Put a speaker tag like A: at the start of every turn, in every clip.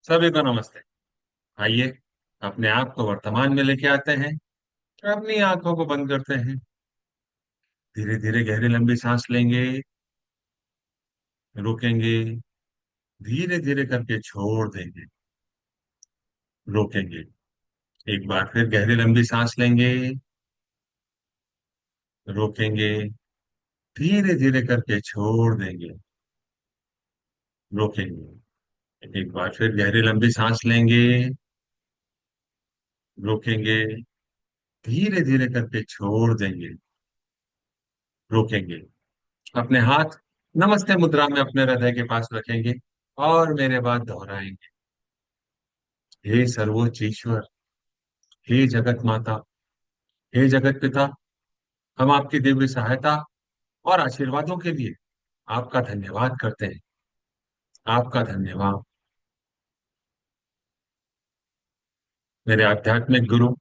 A: सभी को नमस्ते। आइए, अपने आप को वर्तमान में लेके आते हैं। अपनी आंखों को बंद करते हैं। धीरे धीरे गहरी लंबी सांस लेंगे। रोकेंगे। धीरे धीरे करके छोड़ देंगे। रोकेंगे। एक बार फिर गहरी लंबी सांस लेंगे। रोकेंगे। धीरे धीरे करके छोड़ देंगे। रोकेंगे। एक बार फिर गहरी लंबी सांस लेंगे। रोकेंगे। धीरे धीरे करके छोड़ देंगे। रोकेंगे। अपने हाथ नमस्ते मुद्रा में अपने हृदय के पास रखेंगे और मेरे बाद दोहराएंगे। हे सर्वोच्च ईश्वर, हे जगत माता, हे जगत पिता, हम आपकी दिव्य सहायता और आशीर्वादों के लिए आपका धन्यवाद करते हैं। आपका धन्यवाद। मेरे आध्यात्मिक गुरु,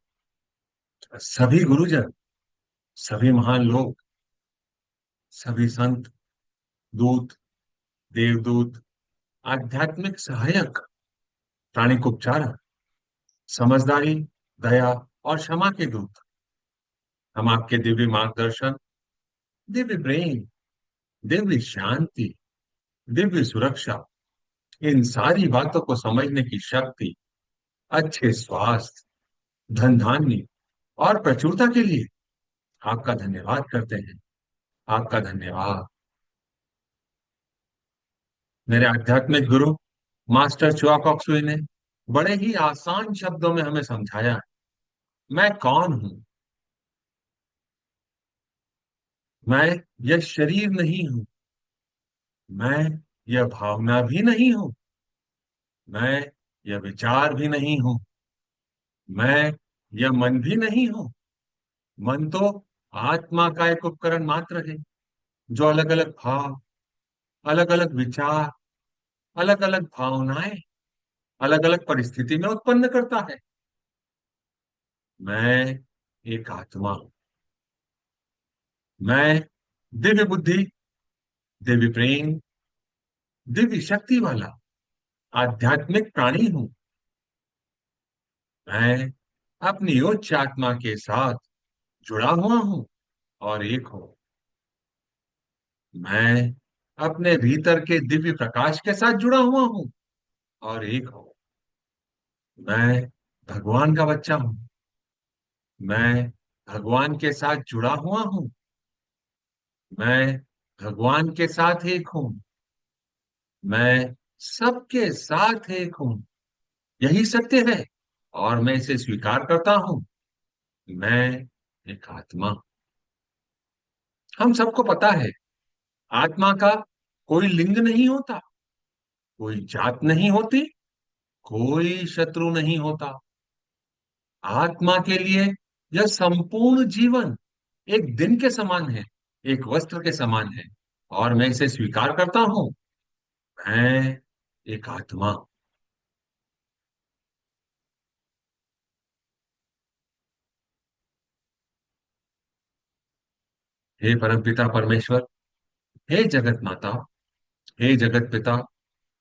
A: सभी गुरुजन, सभी महान लोग, सभी संत, दूत, देवदूत, आध्यात्मिक सहायक, प्राणिक उपचारक, समझदारी, दया और क्षमा के दूत, हम आपके दिव्य मार्गदर्शन, दिव्य प्रेम, दिव्य शांति, दिव्य सुरक्षा, इन सारी बातों को समझने की शक्ति, अच्छे स्वास्थ्य, धन धान्य और प्रचुरता के लिए आपका धन्यवाद करते हैं। आपका धन्यवाद। मेरे आध्यात्मिक गुरु मास्टर चुआ कॉक्सुई ने बड़े ही आसान शब्दों में हमें समझाया, मैं कौन हूं। मैं यह शरीर नहीं हूं। मैं यह भावना भी नहीं हूं। मैं यह विचार भी नहीं हूं। मैं यह मन भी नहीं हूं। मन तो आत्मा का एक उपकरण मात्र है, जो अलग अलग भाव, अलग अलग विचार, अलग अलग भावनाएं, अलग अलग परिस्थिति में उत्पन्न करता है। मैं एक आत्मा हूं। मैं दिव्य बुद्धि, दिव्य प्रेम, दिव्य शक्ति वाला आध्यात्मिक प्राणी हूं। मैं अपनी उच्च आत्मा के साथ जुड़ा हुआ हूं और एक हूं। मैं अपने भीतर के दिव्य प्रकाश के साथ जुड़ा हुआ हूं और एक हूं। मैं भगवान का बच्चा हूं। मैं भगवान के साथ जुड़ा हुआ हूं। मैं भगवान के साथ एक हूं। मैं सबके साथ एक हूं। यही सत्य है और मैं इसे स्वीकार करता हूं। मैं एक आत्मा। हम सबको पता है, आत्मा का कोई लिंग नहीं होता, कोई जात नहीं होती, कोई शत्रु नहीं होता। आत्मा के लिए यह संपूर्ण जीवन एक दिन के समान है, एक वस्त्र के समान है और मैं इसे स्वीकार करता हूं। मैं एक आत्मा। हे परमपिता परमेश्वर, हे जगत माता, हे जगत पिता,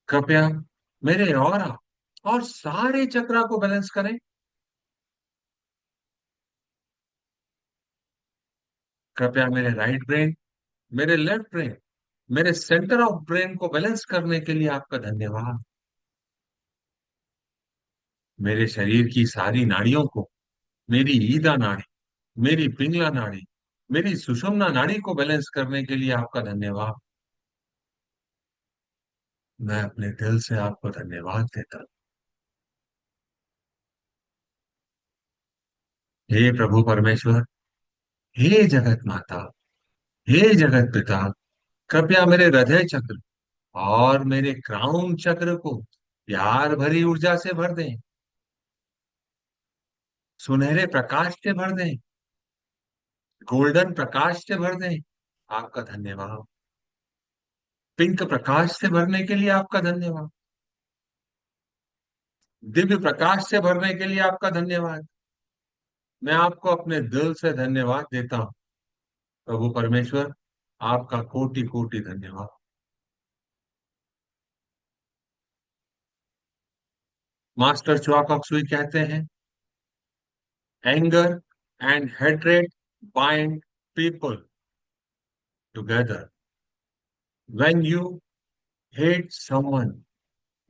A: कृपया मेरे और सारे चक्रा को बैलेंस करें। कृपया मेरे राइट ब्रेन, मेरे लेफ्ट ब्रेन, मेरे सेंटर ऑफ ब्रेन को बैलेंस करने के लिए आपका धन्यवाद। मेरे शरीर की सारी नाड़ियों को, मेरी ईदा नाड़ी, मेरी पिंगला नाड़ी, मेरी सुषुम्ना नाड़ी को बैलेंस करने के लिए आपका धन्यवाद। मैं अपने दिल से आपको धन्यवाद देता हूं। हे प्रभु परमेश्वर, हे जगत माता, हे जगत पिता, कृपया मेरे हृदय चक्र और मेरे क्राउन चक्र को प्यार भरी ऊर्जा से भर दें। सुनहरे प्रकाश से भर दें। गोल्डन प्रकाश से भर दें। आपका धन्यवाद। पिंक प्रकाश से भरने के लिए आपका धन्यवाद। दिव्य प्रकाश से भरने के लिए आपका धन्यवाद। मैं आपको अपने दिल से धन्यवाद देता हूं। प्रभु परमेश्वर, आपका कोटि कोटि धन्यवाद। मास्टर च्वाकोक्सुई कहते हैं, anger and hatred bind people together. When you hate someone,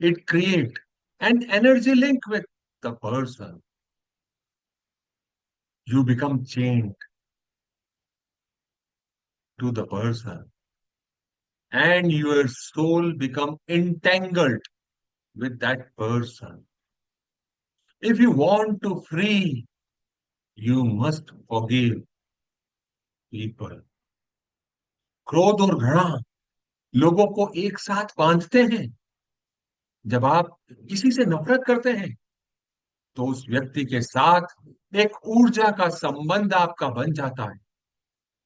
A: it create an energy link with the person. You become chained to the person, and your soul become entangled with that person. If you want to free, you must forgive people. क्रोध और घृणा लोगों को एक साथ बांधते हैं. जब आप किसी से नफरत करते हैं, तो उस व्यक्ति के साथ एक ऊर्जा का संबंध आपका बन जाता है.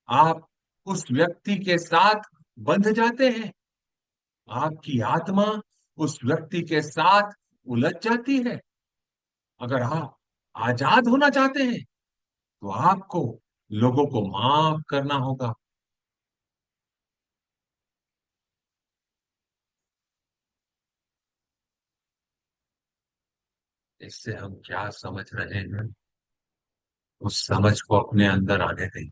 A: आप उस व्यक्ति के साथ बंध जाते हैं. आपकी आत्मा उस व्यक्ति के साथ उलझ जाती है. अगर आप आजाद होना चाहते हैं, तो आपको लोगों को माफ करना होगा. इससे हम क्या समझ रहे हैं, उस समझ को अपने अंदर आने दें.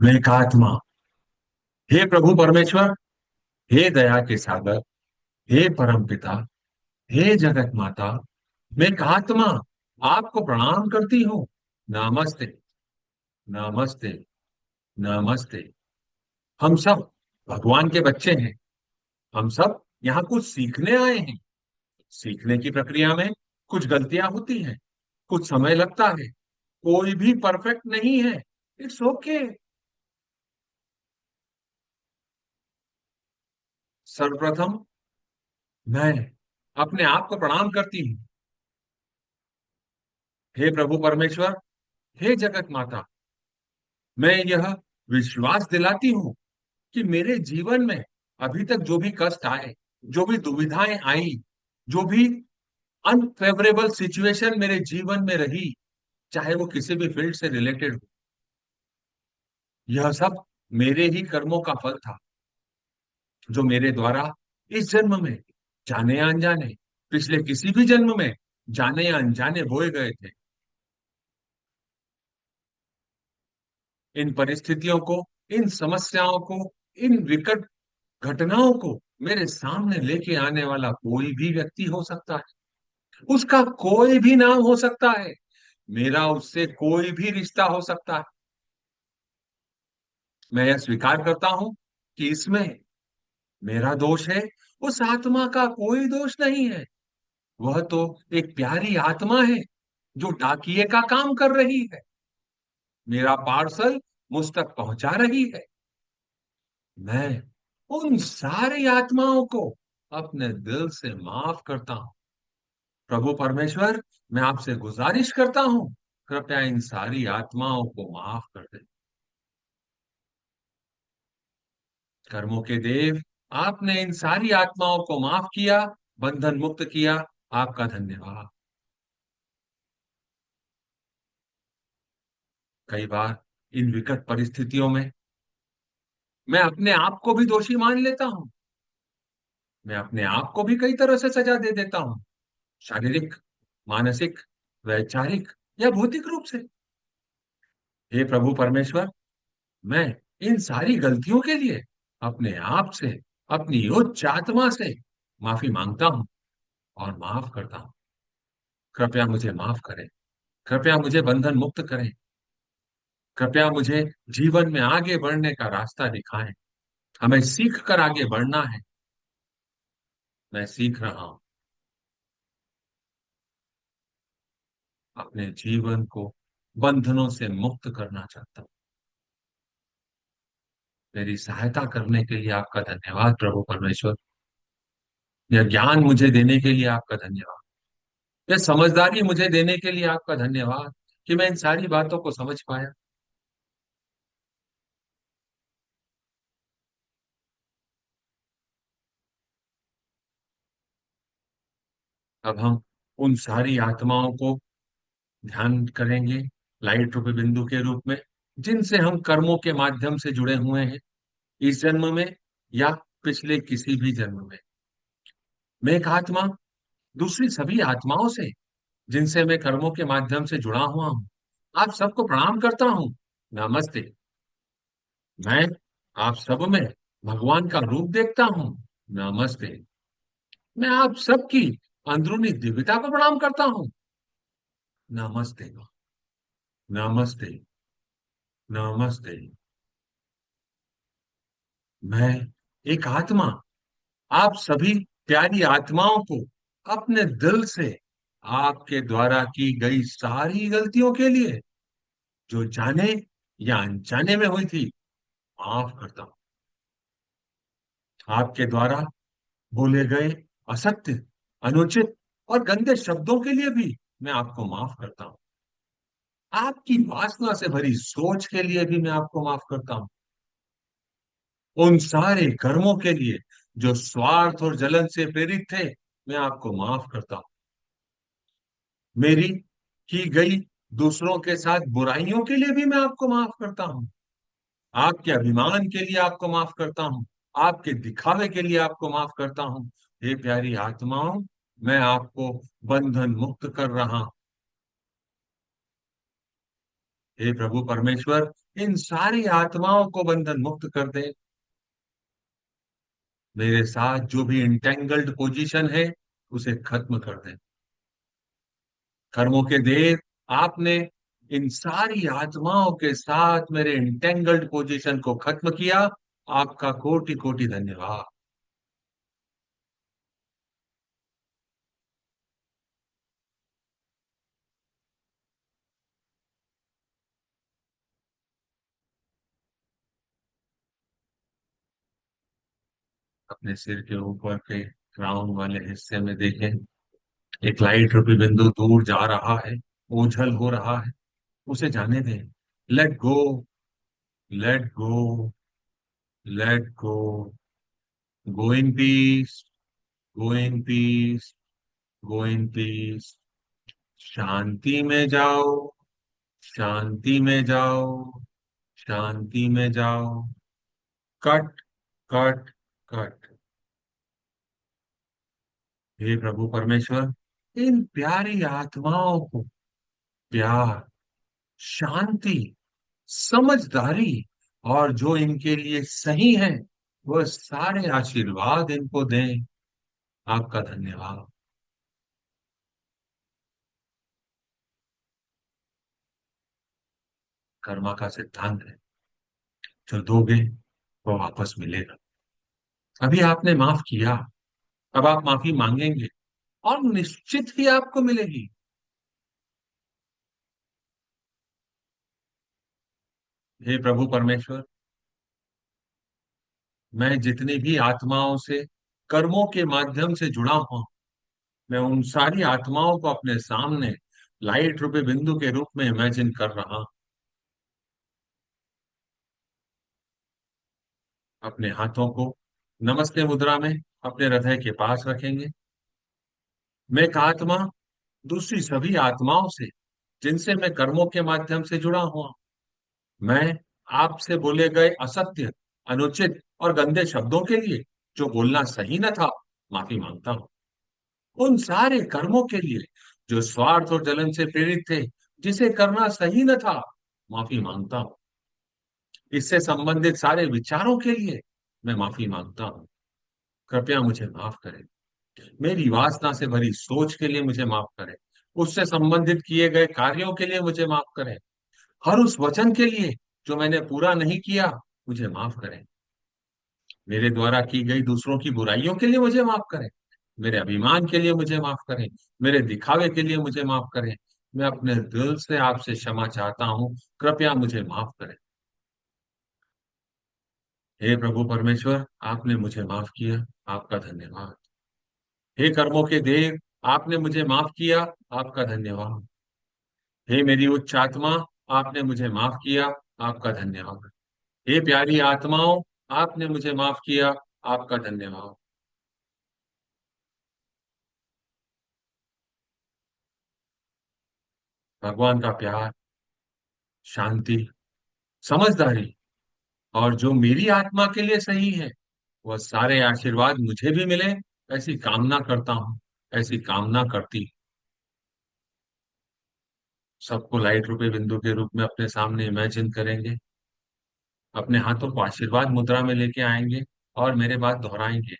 A: मैं एक आत्मा, हे प्रभु परमेश्वर, हे दया के सागर, हे परम पिता, हे जगत माता, मैं एक आत्मा आपको प्रणाम करती हूँ. नमस्ते, नमस्ते, नमस्ते. हम सब भगवान के बच्चे हैं. हम सब यहाँ कुछ सीखने आए हैं. सीखने की प्रक्रिया में कुछ गलतियां होती हैं, कुछ समय लगता है. कोई भी परफेक्ट नहीं है. It's okay. सर्वप्रथम मैं अपने आप को प्रणाम करती हूँ. हे प्रभु परमेश्वर, हे जगत माता, मैं यह विश्वास दिलाती हूँ कि मेरे जीवन में अभी तक जो भी कष्ट आए, जो भी दुविधाएं आई, जो भी अनफेवरेबल सिचुएशन मेरे जीवन में रही, चाहे वो किसी भी फील्ड से रिलेटेड हो, यह सब मेरे ही कर्मों का फल था, जो मेरे द्वारा इस जन्म में जाने या अनजाने, पिछले किसी भी जन्म में जाने या अनजाने बोए गए थे. इन परिस्थितियों को, इन समस्याओं को, इन विकट घटनाओं को मेरे सामने लेके आने वाला कोई भी व्यक्ति हो सकता है. उसका कोई भी नाम हो सकता है. मेरा उससे कोई भी रिश्ता हो सकता है. मैं यह स्वीकार करता हूं कि इसमें मेरा दोष है. उस आत्मा का कोई दोष नहीं है. वह तो एक प्यारी आत्मा है, जो डाकिए का काम कर रही है. मेरा पार्सल मुझ तक पहुंचा रही है. मैं उन सारी आत्माओं को अपने दिल से माफ करता हूं. प्रभु परमेश्वर, मैं आपसे गुजारिश करता हूं, कृपया इन सारी आत्माओं को माफ कर दे. कर्मों के देव, आपने इन सारी आत्माओं को माफ किया, बंधन मुक्त किया. आपका धन्यवाद. कई बार इन विकट परिस्थितियों में मैं अपने आप को भी दोषी मान लेता हूं. मैं अपने आप को भी कई तरह से सजा दे देता हूं. शारीरिक, मानसिक, वैचारिक या भौतिक रूप से. हे प्रभु परमेश्वर, मैं इन सारी गलतियों के लिए अपने आप से, अपनी उच्च आत्मा से माफी मांगता हूं और माफ करता हूं. कृपया मुझे माफ करें. कृपया मुझे बंधन मुक्त करें. कृपया मुझे जीवन में आगे बढ़ने का रास्ता दिखाएं. हमें सीख कर आगे बढ़ना है. मैं सीख रहा हूं. अपने जीवन को बंधनों से मुक्त करना चाहता हूं. मेरी सहायता करने के लिए आपका धन्यवाद प्रभु परमेश्वर. यह ज्ञान मुझे देने के लिए आपका धन्यवाद. यह समझदारी मुझे देने के लिए आपका धन्यवाद, कि मैं इन सारी बातों को समझ पाया. अब हम उन सारी आत्माओं को ध्यान करेंगे लाइट रूपी बिंदु के रूप में, जिनसे हम कर्मों के माध्यम से जुड़े हुए हैं, इस जन्म में या पिछले किसी भी जन्म में। मैं एक आत्मा दूसरी सभी आत्माओं से, जिनसे मैं कर्मों के माध्यम से जुड़ा हुआ हूं, आप सबको प्रणाम करता हूं। नमस्ते। मैं आप सब में भगवान का रूप देखता हूं। नमस्ते। मैं आप सबकी अंदरूनी दिव्यता को प्रणाम करता हूं। नमस्ते। नमस्ते। नमस्ते। मैं एक आत्मा आप सभी प्यारी आत्माओं को अपने दिल से आपके द्वारा की गई सारी गलतियों के लिए, जो जाने या अनजाने में हुई थी, माफ करता हूं। आपके द्वारा बोले गए असत्य, अनुचित और गंदे शब्दों के लिए भी मैं आपको माफ करता हूं। आपकी वासना से भरी सोच के लिए भी मैं आपको माफ करता हूं। उन सारे कर्मों के लिए जो स्वार्थ और जलन से प्रेरित थे, मैं आपको माफ करता हूं। मेरी की गई दूसरों के साथ बुराइयों के लिए भी मैं आपको माफ करता हूं। आपके अभिमान के लिए आपको माफ करता हूं। आपके दिखावे के लिए आपको माफ करता हूं। हे प्यारी आत्माओं, मैं आपको बंधन मुक्त कर रहा हूं। हे प्रभु परमेश्वर, इन सारी आत्माओं को बंधन मुक्त कर दे। मेरे साथ जो भी इंटेंगल्ड पोजीशन है, उसे खत्म कर दे। कर्मों के देव, आपने इन सारी आत्माओं के साथ मेरे इंटेंगल्ड पोजीशन को खत्म किया। आपका कोटि कोटि धन्यवाद। अपने सिर के ऊपर के क्राउन वाले हिस्से में देखें, एक लाइट रूपी बिंदु दूर जा रहा है, ओझल हो रहा है। उसे जाने दें। Let go. Let go. Let go. Go in peace. Go in peace. Go in peace. शांति में जाओ। शांति में जाओ। शांति में जाओ। कट। कट। कट। हे प्रभु परमेश्वर, इन प्यारी आत्माओं को प्यार, शांति, समझदारी और जो इनके लिए सही है, वह सारे आशीर्वाद इनको दें। आपका धन्यवाद। कर्मा का सिद्धांत है, जो दोगे वो वापस मिलेगा। अभी आपने माफ किया, अब आप माफी मांगेंगे और निश्चित ही आपको मिलेगी। हे प्रभु परमेश्वर, मैं जितनी भी आत्माओं से कर्मों के माध्यम से जुड़ा हुआ हूं, मैं उन सारी आत्माओं को अपने सामने लाइट रूपी बिंदु के रूप में इमेजिन कर रहा हूं। अपने हाथों को नमस्ते मुद्रा में अपने हृदय के पास रखेंगे। मैं एक आत्मा दूसरी सभी आत्माओं से, जिनसे मैं कर्मों के माध्यम से जुड़ा हुआ हूं, मैं आपसे बोले गए असत्य, अनुचित और गंदे शब्दों के लिए, जो बोलना सही न था, माफी मांगता हूं। उन सारे कर्मों के लिए जो स्वार्थ और जलन से प्रेरित थे, जिसे करना सही न था, माफी मांगता हूं। इससे संबंधित सारे विचारों के लिए मैं माफी मांगता हूं। कृपया मुझे माफ करें। मेरी वासना से भरी सोच के लिए मुझे माफ करें। उससे संबंधित किए गए कार्यों के लिए मुझे माफ करें। हर उस वचन के लिए जो मैंने पूरा नहीं किया, मुझे माफ करें। मेरे द्वारा की गई दूसरों की बुराइयों के लिए मुझे माफ करें। मेरे अभिमान के लिए मुझे माफ करें। मेरे दिखावे के लिए मुझे माफ करें। मैं अपने दिल से आपसे क्षमा चाहता हूँ। कृपया मुझे माफ करें। हे प्रभु परमेश्वर, आपने मुझे माफ किया। आपका धन्यवाद। हे कर्मों के देव, आपने मुझे माफ किया। आपका धन्यवाद। हे मेरी उच्च आत्मा, आपने मुझे माफ किया। आपका धन्यवाद। हे प्यारी आत्माओं, आपने मुझे माफ किया। आपका धन्यवाद। भगवान का प्यार, शांति, समझदारी और जो मेरी आत्मा के लिए सही है, वह सारे आशीर्वाद मुझे भी मिले, ऐसी कामना करता हूँ, ऐसी कामना करती। सबको लाइट रूपे बिंदु के रूप में अपने सामने इमेजिन करेंगे, अपने हाथों को आशीर्वाद मुद्रा में लेके आएंगे और मेरे बाद दोहराएंगे।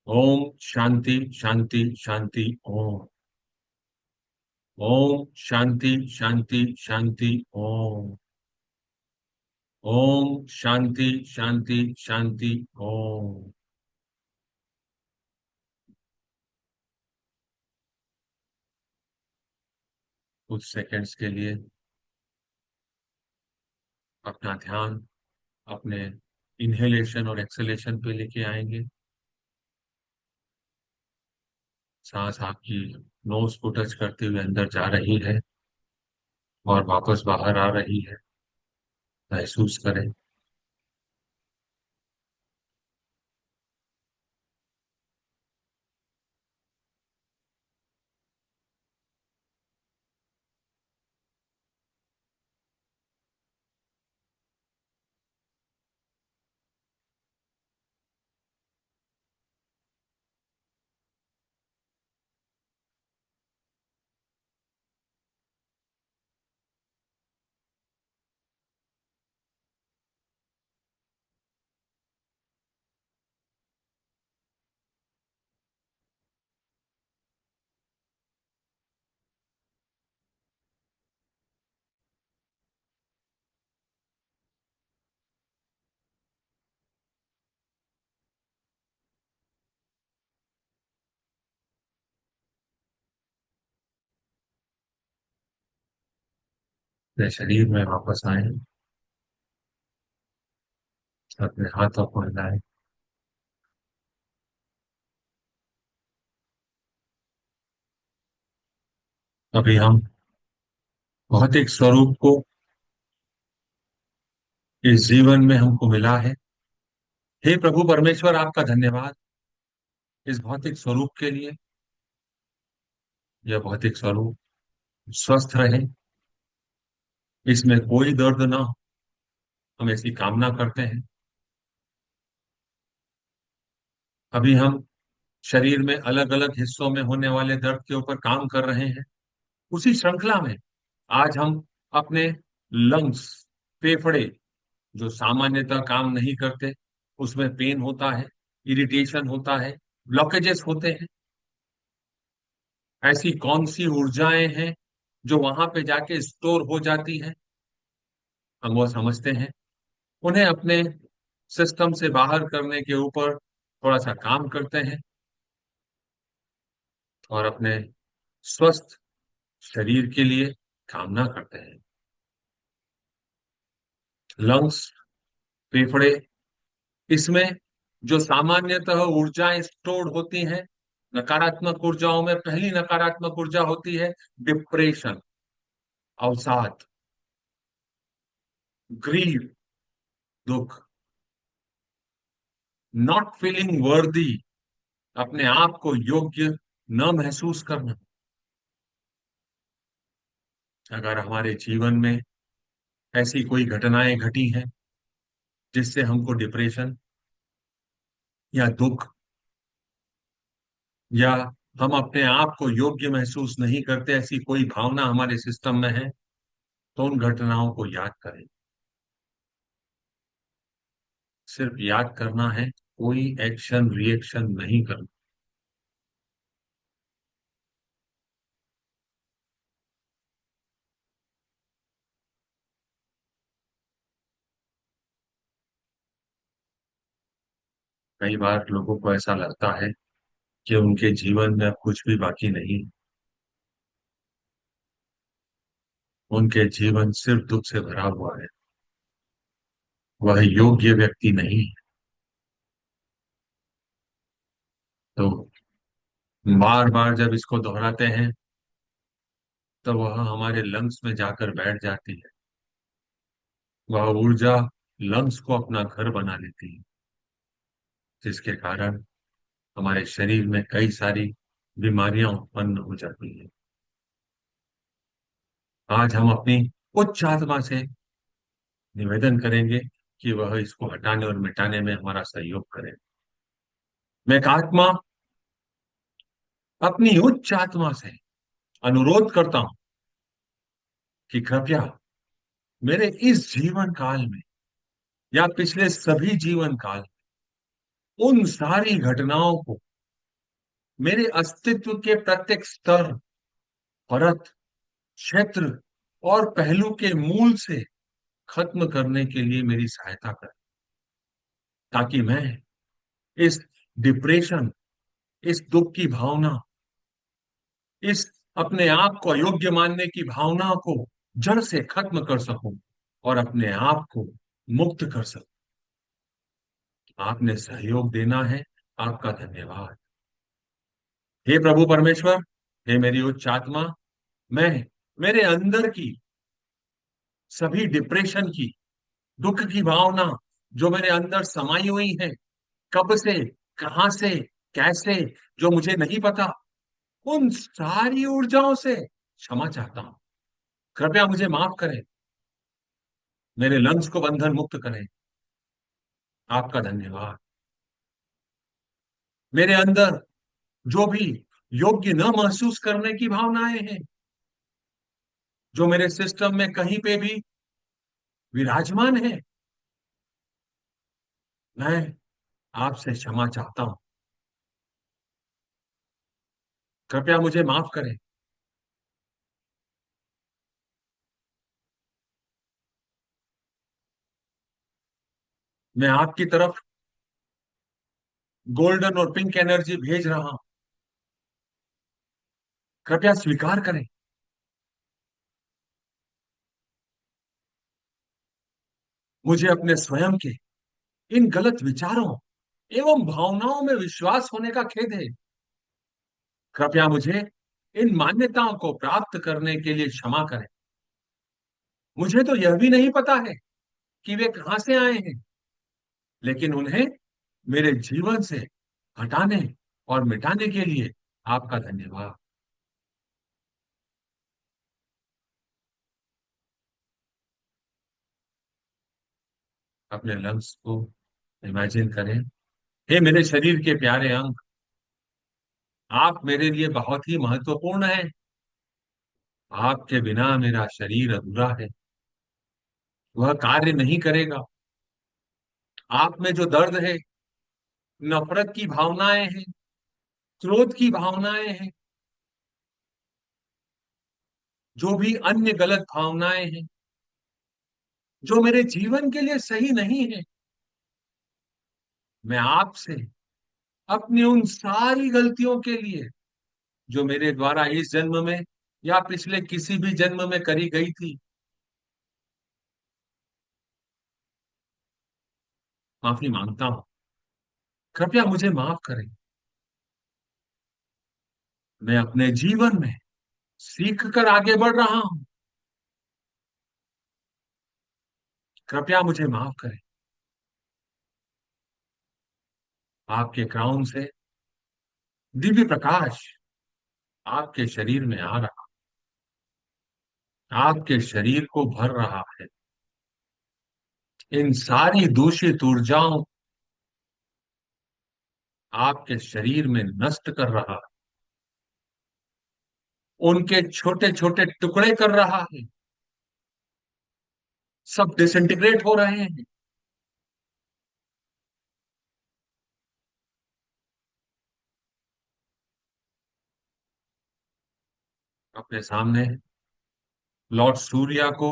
A: ओम शांति शांति शांति ओम। ओम शांति शांति शांति ओम। ओम शांति शांति शांति ओम। कुछ सेकंड्स के लिए अपना ध्यान अपने इनहेलेशन और एक्सहेलेशन पे लेके आएंगे। सांस आपकी नोज को टच करते हुए अंदर जा रही है और वापस बाहर आ रही है, महसूस करें। अपने शरीर में वापस आए, अपने हाथों को हिलाएं। अभी हम भौतिक स्वरूप को इस जीवन में हमको मिला है। हे प्रभु परमेश्वर, आपका धन्यवाद इस भौतिक स्वरूप के लिए। यह भौतिक स्वरूप स्वस्थ रहे, इसमें कोई दर्द ना हो, हम ऐसी कामना करते हैं। अभी हम शरीर में अलग अलग हिस्सों में होने वाले दर्द के ऊपर काम कर रहे हैं। उसी श्रृंखला में आज हम अपने लंग्स, फेफड़े, जो सामान्यतः काम नहीं करते, उसमें पेन होता है, इरिटेशन होता है, ब्लॉकेजेस होते हैं, ऐसी कौन सी ऊर्जाएं हैं जो वहां पे जाके स्टोर हो जाती हैं, हम वो समझते हैं। उन्हें अपने सिस्टम से बाहर करने के ऊपर थोड़ा सा काम करते हैं और अपने स्वस्थ शरीर के लिए कामना करते हैं। लंग्स, फेफड़े, इसमें जो सामान्यतः ऊर्जाएं स्टोर होती हैं, नकारात्मक ऊर्जाओं में पहली नकारात्मक ऊर्जा होती है डिप्रेशन, अवसाद, ग्रीव, दुख, नॉट फीलिंग वर्दी, अपने आप को योग्य न महसूस करना। अगर हमारे जीवन में ऐसी कोई घटनाएं घटी हैं जिससे हमको डिप्रेशन या दुख, या हम अपने आप को योग्य महसूस नहीं करते, ऐसी कोई भावना हमारे सिस्टम में है, तो उन घटनाओं को याद करें। सिर्फ याद करना है, कोई एक्शन रिएक्शन नहीं करना। कई बार लोगों को ऐसा लगता है कि उनके जीवन में अब कुछ भी बाकी नहीं, उनके जीवन सिर्फ दुख से भरा हुआ है, वह योग्य व्यक्ति नहीं है। तो बार बार जब इसको दोहराते हैं, तो वह हमारे लंग्स में जाकर बैठ जाती है, वह ऊर्जा लंग्स को अपना घर बना लेती है, जिसके कारण हमारे शरीर में कई सारी बीमारियां उत्पन्न हो जाती हैं। आज हम अपनी उच्च आत्मा से निवेदन करेंगे कि वह इसको हटाने और मिटाने में हमारा सहयोग करे। मैं एक आत्मा अपनी उच्च आत्मा से अनुरोध करता हूं कि कृपया मेरे इस जीवन काल में या पिछले सभी जीवन काल, उन सारी घटनाओं को मेरे अस्तित्व के प्रत्येक स्तर, परत, क्षेत्र और पहलू के मूल से खत्म करने के लिए मेरी सहायता करें, ताकि मैं इस डिप्रेशन, इस दुख की भावना, इस अपने आप को अयोग्य मानने की भावना को जड़ से खत्म कर सकूं और अपने आप को मुक्त कर सकूं। आपने सहयोग देना है, आपका धन्यवाद। हे प्रभु परमेश्वर, हे मेरी उच्च आत्मा, मैं मेरे अंदर की सभी डिप्रेशन की, दुख की भावना जो मेरे अंदर समाई हुई है, कब से, कहां से, कैसे, जो मुझे नहीं पता, उन सारी ऊर्जाओं से क्षमा चाहता हूं। कृपया मुझे माफ करें, मेरे लंग्स को बंधन मुक्त करें। आपका धन्यवाद। मेरे अंदर जो भी योग्य न महसूस करने की भावनाएं हैं, जो मेरे सिस्टम में कहीं पे भी विराजमान है, मैं आपसे क्षमा चाहता हूं। कृपया मुझे माफ करें। मैं आपकी तरफ गोल्डन और पिंक एनर्जी भेज रहा हूं। कृपया स्वीकार करें। मुझे अपने स्वयं के इन गलत विचारों एवं भावनाओं में विश्वास होने का खेद है। कृपया मुझे इन मान्यताओं को प्राप्त करने के लिए क्षमा करें। मुझे तो यह भी नहीं पता है कि वे कहां से आए हैं, लेकिन उन्हें मेरे जीवन से हटाने और मिटाने के लिए आपका धन्यवाद। अपने लंग्स को इमेजिन करें। हे मेरे शरीर के प्यारे अंग, आप मेरे लिए बहुत ही महत्वपूर्ण हैं। आपके बिना मेरा शरीर अधूरा है, वह कार्य नहीं करेगा। आप में जो दर्द है, नफरत की भावनाएं हैं, क्रोध की भावनाएं हैं, जो भी अन्य गलत भावनाएं हैं, जो मेरे जीवन के लिए सही नहीं है, मैं आपसे अपनी उन सारी गलतियों के लिए जो मेरे द्वारा इस जन्म में या पिछले किसी भी जन्म में करी गई थी, माफी मांगता हूं। कृपया मुझे माफ करें। मैं अपने जीवन में सीख कर आगे बढ़ रहा हूं। कृपया मुझे माफ करें। आपके क्राउन से दिव्य प्रकाश आपके शरीर में आ रहा, आपके शरीर को भर रहा है। इन सारी दूषित ऊर्जाओं आपके शरीर में नष्ट कर रहा है, उनके छोटे छोटे टुकड़े कर रहा है। सब डिसइंटीग्रेट हो रहे हैं। अपने सामने लॉर्ड सूर्या को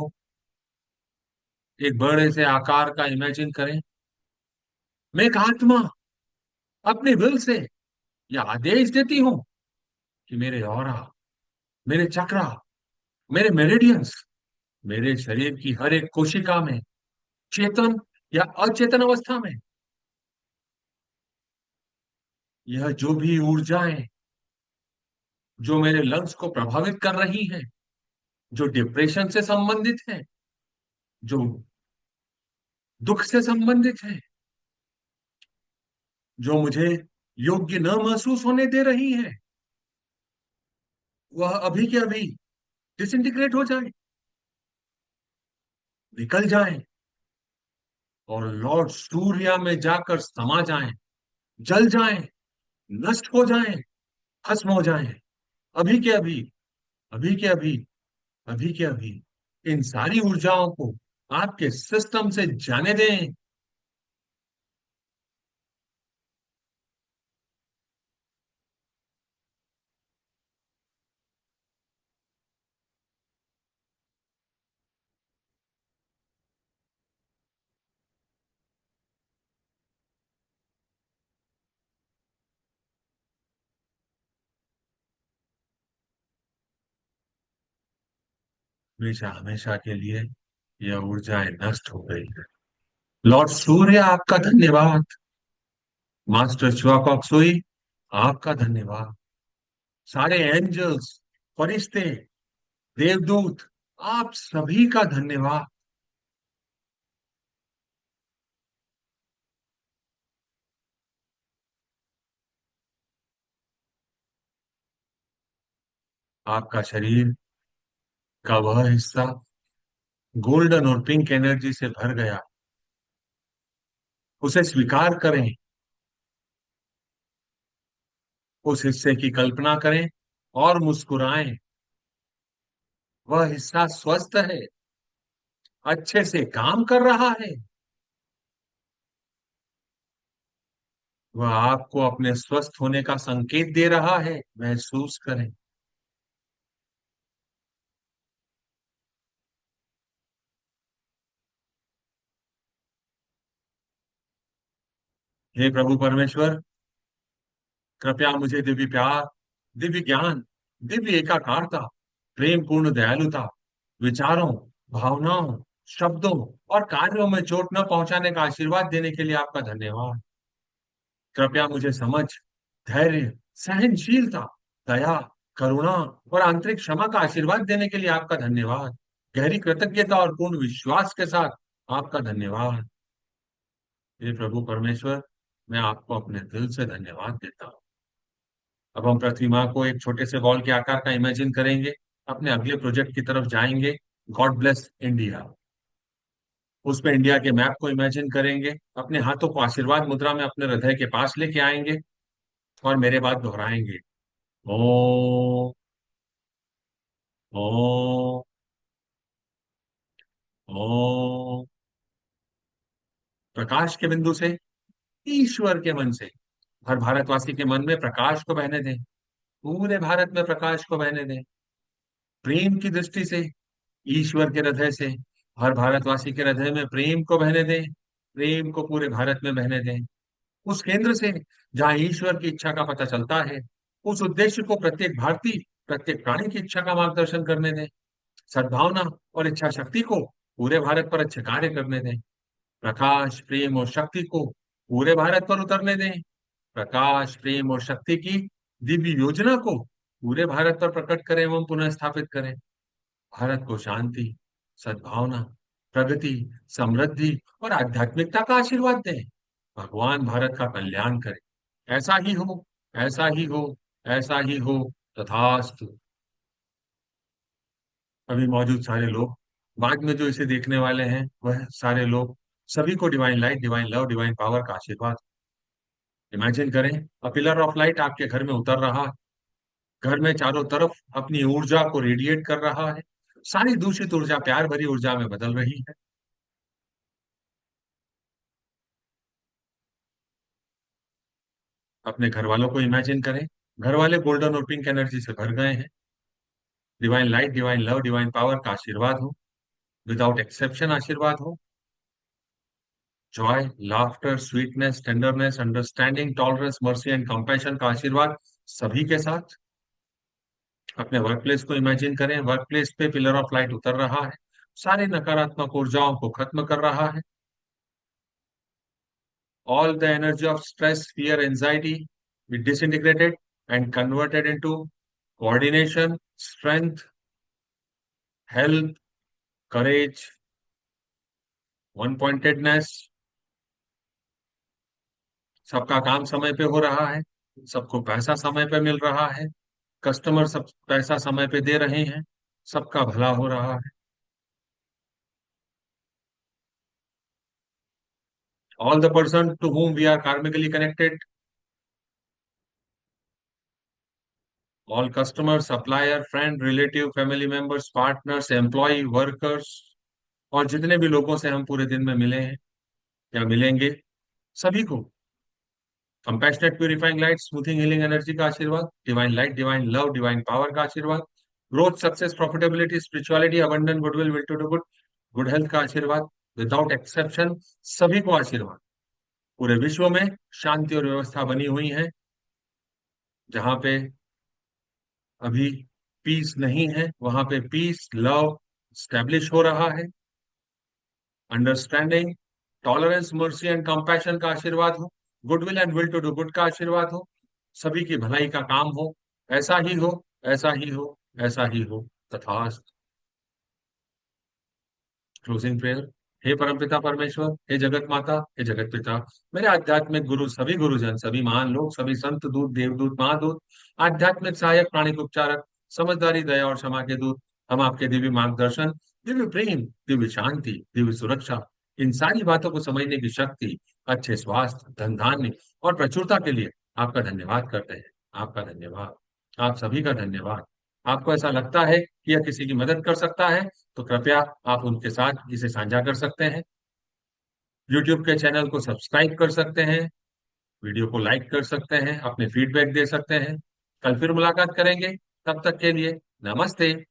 A: एक बड़े से आकार का इमेजिन करें। मैं एक आत्मा अपने विल से यह आदेश देती हूं कि मेरे ऑरा, मेरे चक्रा, मेरे मेरिडियंस, मेरे शरीर की हर एक कोशिका में, चेतन या अचेतन अवस्था में, यह जो भी ऊर्जाएं जो मेरे लंग्स को प्रभावित कर रही हैं, जो डिप्रेशन से संबंधित है, जो दुख से संबंधित है, जो मुझे योग्य न महसूस होने दे रही है, वह अभी के अभी डिसइंटीग्रेट हो जाए। निकल जाएं और लॉर्ड सूर्या में जाकर समा जाएं, जल जाएं, नष्ट हो जाएं, भस्म हो जाएं, अभी के अभी, अभी के अभी, अभी के अभी इन सारी ऊर्जाओं को आपके सिस्टम से जाने दें। हमेशा हमेशा के लिए यह ऊर्जाएं नष्ट हो गई है। लॉर्ड सूर्य आपका धन्यवाद। मास्टर शिवाकोक्सुई आपका धन्यवाद। सारे एंजल्स, फरिश्ते, देवदूत, आप सभी का धन्यवाद। आपका शरीर का वह हिस्सा गोल्डन और पिंक एनर्जी से भर गया, उसे स्वीकार करें। उस हिस्से की कल्पना करें और मुस्कुराएं। वह हिस्सा स्वस्थ है, अच्छे से काम कर रहा है। वह आपको अपने स्वस्थ होने का संकेत दे रहा है, महसूस करें। हे प्रभु परमेश्वर, कृपया मुझे दिव्य प्यार, दिव्य ज्ञान, दिव्य एकाकारता, प्रेम पूर्ण दयालुता, विचारों, भावनाओं, शब्दों और कार्यों में चोट न पहुंचाने का आशीर्वाद देने के लिए आपका धन्यवाद। कृपया मुझे समझ, धैर्य, सहनशीलता, दया, करुणा और आंतरिक क्षमा का आशीर्वाद देने के लिए आपका धन्यवाद। गहरी कृतज्ञता और पूर्ण विश्वास के साथ आपका धन्यवाद। हे प्रभु परमेश्वर, मैं आपको अपने दिल से धन्यवाद देता हूँ। अब हम प्रतिमा को एक छोटे से बॉल के आकार का इमेजिन करेंगे, अपने अगले प्रोजेक्ट की तरफ जाएंगे। God bless India. उसमें इंडिया के मैप को इमेजिन करेंगे, अपने हाथों को आशीर्वाद मुद्रा में अपने हृदय के पास लेके आएंगे और मेरे बाद दोहराएंगे। ओ, ओ, ओ। प्रकाश के बिंदु से, ईश्वर के मन से, हर भारतवासी के मन में प्रकाश को बहने दें। पूरे भारत में प्रकाश को बहने दें। प्रेम की दृष्टि से, ईश्वर के हृदय से, हर भारतवासी के हृदय में प्रेम को बहने दें। प्रेम को पूरे भारत में बहने दें। उस केंद्र से जहां ईश्वर की इच्छा का पता चलता है, उस उद्देश्य को प्रत्येक भारतीय, प्रत्येक प्राणी की इच्छा का मार्गदर्शन करने दें। सद्भावना और इच्छा शक्ति को पूरे भारत पर अच्छे कार्य करने दें। प्रकाश, प्रेम और शक्ति को पूरे भारत पर उतरने दें। प्रकाश, प्रेम और शक्ति की दिव्य योजना को पूरे भारत पर प्रकट करें एवं पुनः स्थापित करें। भारत को शांति, सद्भावना, प्रगति, समृद्धि और आध्यात्मिकता का आशीर्वाद दें। भगवान भारत का कल्याण करे। ऐसा ही हो, ऐसा ही हो, ऐसा ही हो। तथास्तु। अभी मौजूद सारे लोग, बाद में जो इसे देखने वाले हैं, वह सारे लोग, सभी को divine light, divine love, divine power का आशीर्वाद। इमेजिन करें, अ पिलर ऑफ लाइट आपके घर में उतर रहा है। घर में चारों तरफ अपनी ऊर्जा को रेडिएट कर रहा है। सारी दूषित ऊर्जा प्यार भरी ऊर्जा में बदल रही है। अपने घर वालों को इमेजिन करें, घर वाले गोल्डन और पिंक एनर्जी से भर गए हैं। Divine light, divine love, divine power का आशीर्वाद हो, विदाउट एक्सेप्शन आशीर्वाद हो। Joy, laughter, sweetness, tenderness, understanding, tolerance, mercy and compassion का आशीर्वाद सभी के साथ। अपने वर्क प्लेस को इमेजिन करें, वर्क प्लेस पे पिलर ऑफ लाइट उतर रहा है। सारी नकारात्मक ऊर्जाओं को खत्म कर रहा है। All the energy of stress, fear, anxiety be disintegrated and converted into coordination, strength, health, courage, one pointedness। सबका काम समय पे हो रहा है। सबको पैसा समय पे मिल रहा है। कस्टमर सब पैसा समय पे दे रहे हैं। सबका भला हो रहा है। All the person to whom we are karmically connected, all customers, supplier, friend, relative, family members, partners, employee, workers, और जितने भी लोगों से हम पूरे दिन में मिले हैं या मिलेंगे, सभी को compassionate purifying light, smoothing healing energy का आशीर्वाद, divine light, divine love, divine power का आशीर्वाद, growth, success, profitability, spirituality, abundant, goodwill, will to do good, good health का आशीर्वाद, विदाउट एक्सेप्शन सभी को आशीर्वाद। पूरे विश्व में शांति और व्यवस्था बनी हुई है। जहां पे अभी पीस नहीं है, वहां पे पीस, लव स्टैब्लिश हो रहा है। Understanding, tolerance, mercy and compassion का आशीर्वाद हो। Goodwill and will to do good का आशीर्वाद हो। सभी की भलाई का काम हो। ऐसा ही हो, ऐसा ही हो, ऐसा ही हो, तथास्तु। Closing prayer. हे परमपिता परमेश्वर, हे जगत माता, हे जगत पिता, मेरे आध्यात्मिक गुरु, सभी गुरुजन, सभी महान लोग, सभी संत दूत, देवदूत, महादूत, आध्यात्मिक सहायक, प्राणिक उपचारक, समझदारी, दया और क्षमा के दूत, हम आपके दिव्य मार्गदर्शन, दिव्य प्रेम, दिव्य शांति, दिव्य सुरक्षा, इन सारी बातों को समझने की शक्ति, अच्छे स्वास्थ्य, धन धान्य और प्रचुरता के लिए आपका धन्यवाद करते हैं। आपका धन्यवाद। आप सभी का धन्यवाद। आपको ऐसा लगता है कि यह किसी की मदद कर सकता है, तो कृपया आप उनके साथ इसे साझा कर सकते हैं। यूट्यूब के चैनल को सब्सक्राइब कर सकते हैं। वीडियो को लाइक कर सकते हैं, अपने फीडबैक दे सकते हैं। कल फिर मुलाकात करेंगे। तब तक के लिए नमस्ते।